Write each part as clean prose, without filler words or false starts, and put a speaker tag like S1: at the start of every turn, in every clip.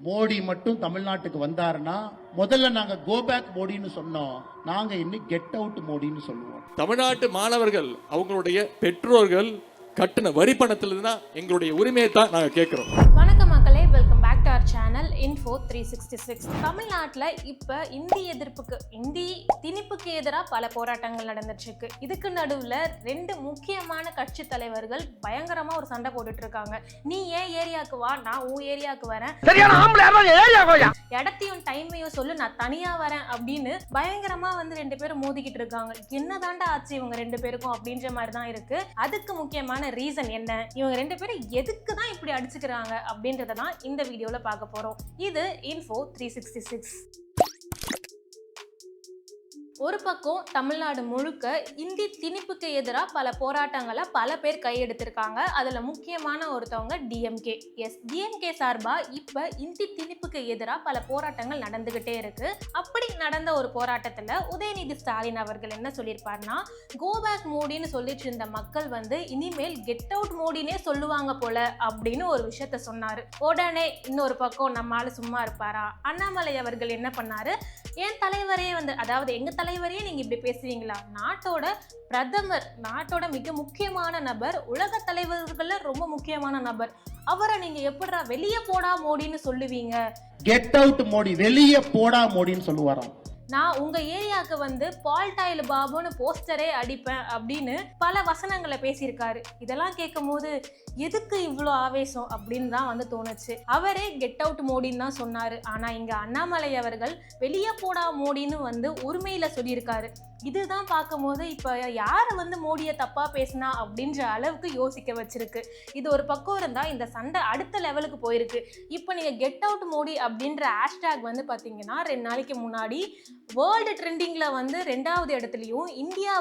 S1: மோடி மட்டும் தமிழ்நாட்டுக்கு வந்தாருன்னா முதல்ல நாங்க கோ பேக் மோடின்னு சொன்னோம், நாங்க இன்னும் கெட் அவுட் மோடின்னு சொல்லுவோம்.
S2: தமிழ்நாட்டு மாணவர்கள் அவங்களுடைய பெற்றோர்கள் கட்டின வரி பணத்திலிருந்து தான் எங்களுடைய உரிமையை தான் நாங்கள் கேட்குறோம்.
S3: வணக்கம் மக்களே, welcome back to our channel Info 366. தமிழ்நாட்டில் இப்போ இந்தி திணிப்புக்கு எதிராக பல போராட்டங்கள் நடந்துட்டு இருக்கு. இதுக்கு நடுவில் ரெண்டு முக்கியமான கட்சி தலைவர்கள் பயங்கரமா ஒரு சண்டை போட்டுட்டு இருக்காங்க. நீ ஏன் ஏரியாவுக்கு வா, நான் உன் ஏரியாவுக்கு வரேன், இடத்தையும் டைமையும் சொல்லு, நான் தனியா வரேன் அப்படின்னு பயங்கரமா வந்து ரெண்டு பேரும் மோதிக்கிட்டு இருக்காங்க. என்னதாண்டா ஆச்சு இவங்க ரெண்டு பேருக்கும் அப்படின்ற மாதிரி தான் இருக்கு. அதுக்கு முக்கியமான ரீசன் என்ன, இவங்க ரெண்டு பேரும் எதுக்கு தான் இப்படி அடிச்சுக்கிறாங்க அப்படின்றத தான் இந்த வீடியோல பார்க்க போறோம். இது Info 366. ஒரு பக்கம் தமிழ்நாடு முழுக்க இந்தி திணிப்புக்கு எதிராக பல போராட்டங்களை பல பேர் கையெடுத்திருக்காங்க. அதில் முக்கியமான ஒருத்தவங்க டிஎம்கே. டிஎம்கே சார்பாக இப்போ இந்தி திணிப்புக்கு எதிராக பல போராட்டங்கள் நடந்துகிட்டே இருக்கு. அப்படி நடந்த ஒரு போராட்டத்தில் உதயநிதி ஸ்டாலின் அவர்கள் என்ன சொல்லியிருப்பாருன்னா, கோபேக் மோடின்னு சொல்லிட்டு இருந்த மக்கள் வந்து இனிமேல் கெட் அவுட் மோடினே சொல்லுவாங்க போல அப்படின்னு ஒரு விஷயத்த சொன்னாரு. உடனே இன்னொரு பக்கம் நம்மளால சும்மா இருப்பாரா, அண்ணாமலை அவர்கள் என்ன பண்ணாரு, என் தலைவரே வந்து, அதாவது எங்க தலைவரையே நீங்க இப்படி பேசுவீங்களா, நாட்டோட பிரதமர், நாட்டோட மிக முக்கியமான நபர், உலக தலைவர்கள்ல ரொம்ப முக்கியமான நபர், அவரை நீங்க எப்படிடா வெளியே போடா மோடின்னு சொல்லுவீங்க,
S1: கெட் அவுட் மோடி, வெளியே போடா மோடின்னு சொல்லுவாராம்.
S3: நான் உங்க ஏரியாவுக்கு வந்து பால்டாயில் பாபுன்னு போஸ்டரே அடிப்பேன் அப்படின்னு பல வசனங்களை பேசியிருக்காரு. இதெல்லாம் கேட்கும் போது எதுக்கு இவ்வளோ ஆவேசம் அப்படின்னு தான் வந்து தோணுச்சு. அவரே கெட் அவுட் மோடின்னு தான் சொன்னாரு. ஆனா இங்க அண்ணாமலை அவர்கள் வெளியே போடா மோடின்னு வந்து உரிமையில சொல்லியிருக்காரு. இதுதான் பார்க்கும்போது இப்போ யார் வந்து மோடியை தப்பா பேசினா அப்படின்ற அளவுக்கு யோசிக்க வச்சிருக்கு. இது ஒரு பக்கம் இருந்தா இந்த சண்டை அடுத்த லெவலுக்கு போயிருக்கு. இப்போ நீங்க கெட் அவுட் மோடி அப்படின்ற ஹேஷ்டேக் வந்து பார்த்தீங்கன்னா 2 நாளைக்கு முன்னாடி வேர்ல்டு ட்ரெண்டிங்ல வந்து 2வது இடத்துலையும், இந்தியா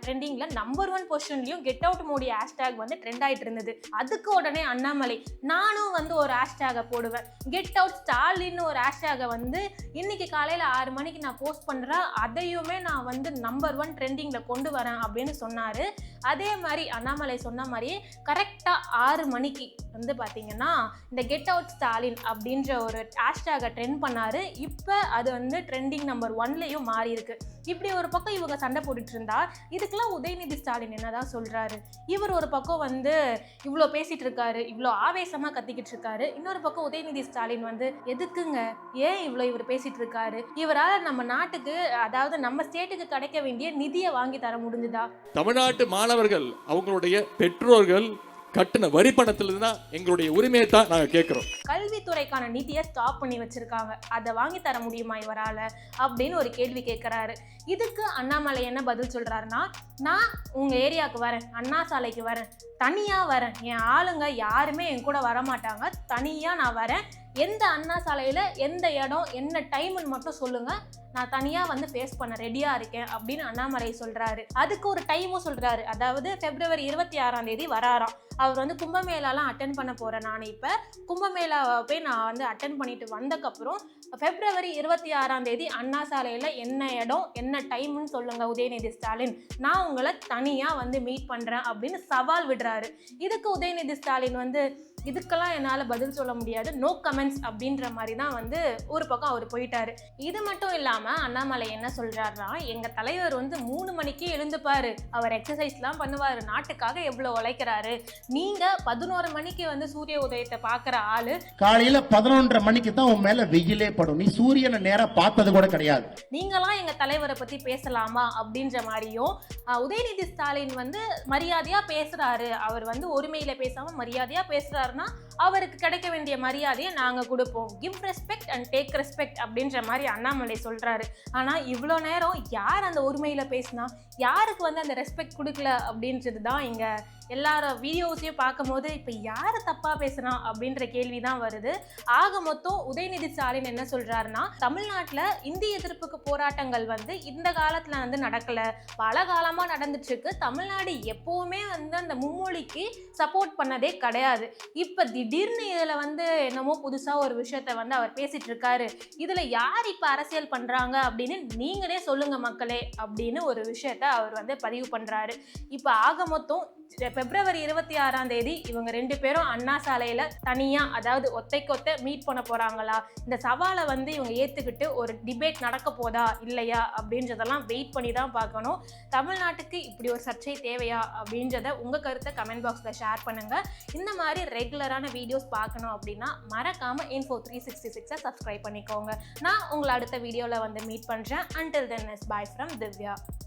S3: ட்ரெண்டிங்ல நம்பர் 1 பொசிஷன்லையும் கெட் அவுட் மோடி ஹேஷ்டேக் வந்து ட்ரெண்ட் ஆயிட்டு இருந்தது. அதுக்கு உடனே அண்ணாமலை, நானும் வந்து ஒரு ஹேஷ்டேகை போடுவேன், கெட் அவுட் ஸ்டாலின் ஒரு ஹேஷ்டேகை வந்து இன்னைக்கு காலையில் 6 மணிக்கு நான் போஸ்ட் பண்றேன், அதையுமே நான் வந்து நம்பர் 1 ட்ரெண்டிங்ல கொண்டு வரேன் அப்படின்னு சொன்னாரு. அதே மாதிரி அண்ணாமலை சொன்ன மாதிரியே கரெக்டா 6 மணிக்கு வந்து பாத்தீங்கன்னா இந்த கெட் அவுட் ஸ்டாலின் அப்படின்ற ஒரு ஹேஷ்டேகை ட்ரெண்ட் பண்ணாரு. இப்போ அது வந்து ட்ரெண்டிங் நம்பர் 1லையும் மாறி இருக்கு. இப்படி ஒரு பக்கம் இவங்க சண்டை போட்டுட்டு இருந்தா இதுக்கெல்லாம் உதயநிதி ஸ்டாலின் என்னதான் சொல்றாரு. இவர் ஒரு பக்கம் வந்து இவ்வளோ பேசிட்டு இருக்காரு, இவ்வளோ ஆவேசமா கத்திக்கிட்டு இருக்காரு. இன்னொரு பக்கம் உதயநிதி ஸ்டாலின் வந்து எதுக்குங்க, ஏன் இவ்வளோ இவர் பேசிட்டு இருக்காரு, இவரால் நம்ம நாட்டுக்கு, அதாவது நம்ம ஸ்டேட்டுக்கு கிடைக்க வேண்டிய நிதியை வாங்கி தர முடிஞ்சுதா?
S2: தமிழ்நாட்டு மாணவர்கள் அவங்களுடைய பெற்றோர்கள் கட்டின வரி பணத்திலிருந்து தான் எங்களுடைய உரிமையை தான் நாங்கள் கேட்குறோம்.
S3: கல்வித்துறைக்கான நிதியை ஸ்டாப் பண்ணி வச்சிருக்காங்க, அதை வாங்கி தர முடியுமா இவரால் அப்படின்னு ஒரு கேள்வி கேட்குறாரு. இதுக்கு அண்ணாமலை என்ன பதில் சொல்றாருன்னா, நான் உங்க ஏரியாவுக்கு வரேன், அண்ணா சாலைக்கு வரேன், தனியா வரேன், என் ஆளுங்க யாருமே என் கூட வரமாட்டாங்க, தனியா நான் வரேன், எந்த அண்ணா சாலையில எந்த இடம் என்ன டைம்னு மட்டும் சொல்லுங்க, நான் தனியா வந்து ஃபேஸ் பண்ண ரெடியா இருக்கேன் அப்படின்னு அண்ணாமலை சொல்றாரு. அதுக்கு ஒரு டைமும் சொல்றாரு, அதாவது February 26 வராராம். அவர் வந்து கும்பமேளாலாம் அட்டன் பண்ண போறேன், நான் இப்போ கும்பமேளாவை போய் நான் வந்து அட்டன் பண்ணிட்டு வந்தக்கப்புறம் February 26 அண்ணா சாலையில என்ன இடம் என்ன டைம்னு சொல்லுங்க உதயநிதி ஸ்டாலின், நான் உங்களை தனியா வந்து மீட் பண்றேன் அப்படின்னு சவால் விடுறாரு. இதுக்கு உதயநிதி ஸ்டாலின் வந்து, இதுக்கெல்லாம் என்னால் பதில் சொல்ல முடியாது, நோ கமெண்ட்ஸ் அப்படின்ற மாதிரி தான் வந்து ஒரு பக்கம் அவர் போயிட்டாரு. இது மட்டும் இல்லாமல் அண்ணாமலை என்ன சொல்றாருன்னா, எங்கள் தலைவர் வந்து 3 மணிக்கு எழுந்துப்பாரு, அவர் எக்ஸசைஸ்லாம் பண்ணுவார், நாட்டுக்காக எவ்வளோ உழைக்கிறாரு, நீங்கள் 11 மணிக்கு வந்து சூரிய உதயத்தை பார்க்குற ஆளு,
S1: காலையில் 11:30 மணிக்கு தான் உன் மேலே வெயிலே படும், நீ சூரியனை நேராக பார்த்தது கூட கிடையாது,
S3: நீங்களாம் எங்கள் தலைவரை பற்றி பேசலாமா அப்படின்ற மாதிரியும் உதயநிதி ஸ்டாலின் வந்து மரியாதையாக பேசுகிறாரு, அவர் வந்து ஒருமையில் பேசாமல் மரியாதையாக பேசுகிறாருன்னா அவருக்கு கிடைக்க வேண்டிய மரியாதையை நாங்கள் கொடுப்போம், give respect and take respect அப்படின்ற மாதிரி அண்ணாமலை சொல்கிறாரு. ஆனால் இவ்வளோ நேரம் யார் அந்த உரிமையில் பேசினா, யாருக்கு வந்து அந்த ரெஸ்பெக்ட் கொடுக்கல அப்படின்றது தான் இங்கே எல்லாரும் வீடியோஸையும் பார்க்கும்போது இப்போ யார் தப்பாக பேசுனா அப்படின்ற கேள்வி தான் வருது. ஆக மொத்தம் உதயநிதி ஸ்டாலின் என்ன சொல்கிறாருன்னா, தமிழ்நாட்டில் இந்தி எதிர்ப்புக்கு போராட்டங்கள் வந்து இந்த காலத்தில் வந்து நடக்கலை, பல காலமாக நடந்துட்டு இருக்கு, தமிழ்நாடு எப்போவுமே வந்து அந்த மும்மொழிக்கு சப்போர்ட் பண்ணதே கிடையாது, இப்போ திடீர்னு இதில் வந்து என்னமோ புதுசாக ஒரு விஷயத்த வந்து அவர் பேசிட்டு இருக்காரு, இதில் யார் இப்போ அரசியல் பண்ணுறாங்க அப்படின்னு நீங்களே சொல்லுங்க மக்களே அப்படின்னு ஒரு விஷயத்த அவர் வந்து பதிவு பண்ணுறாரு. இப்போ ஆக மொத்தம் பிப்ரவரி 26ஆம் தேதி இவங்க 2 பேரும் அண்ணா சாலையில தனியா, அதாவது ஒத்தைக்கொத்த மீட் பண்ண போறாங்களா, இந்த சவாலை வந்து இவங்க ஏத்துக்கிட்டு ஒரு டிபேட் நடக்க போதா இல்லையா அப்படின்றதெல்லாம் வெயிட் பண்ணி தான் பார்க்கணும். தமிழ்நாட்டுக்கு இப்படி ஒரு சர்ச்சை தேவையா அப்படின்றத உங்க கருத்தை கமெண்ட் பாக்ஸ்ல ஷேர் பண்ணுங்க. இந்த மாதிரி ரெகுலரான வீடியோஸ் பார்க்கணும் அப்படின்னா மறக்காம Info366 சப்ஸ்கிரைப் பண்ணிக்கோங்க. நான் உங்களை அடுத்த வீடியோல வந்து மீட் பண்றேன். Until then, bye from Divya.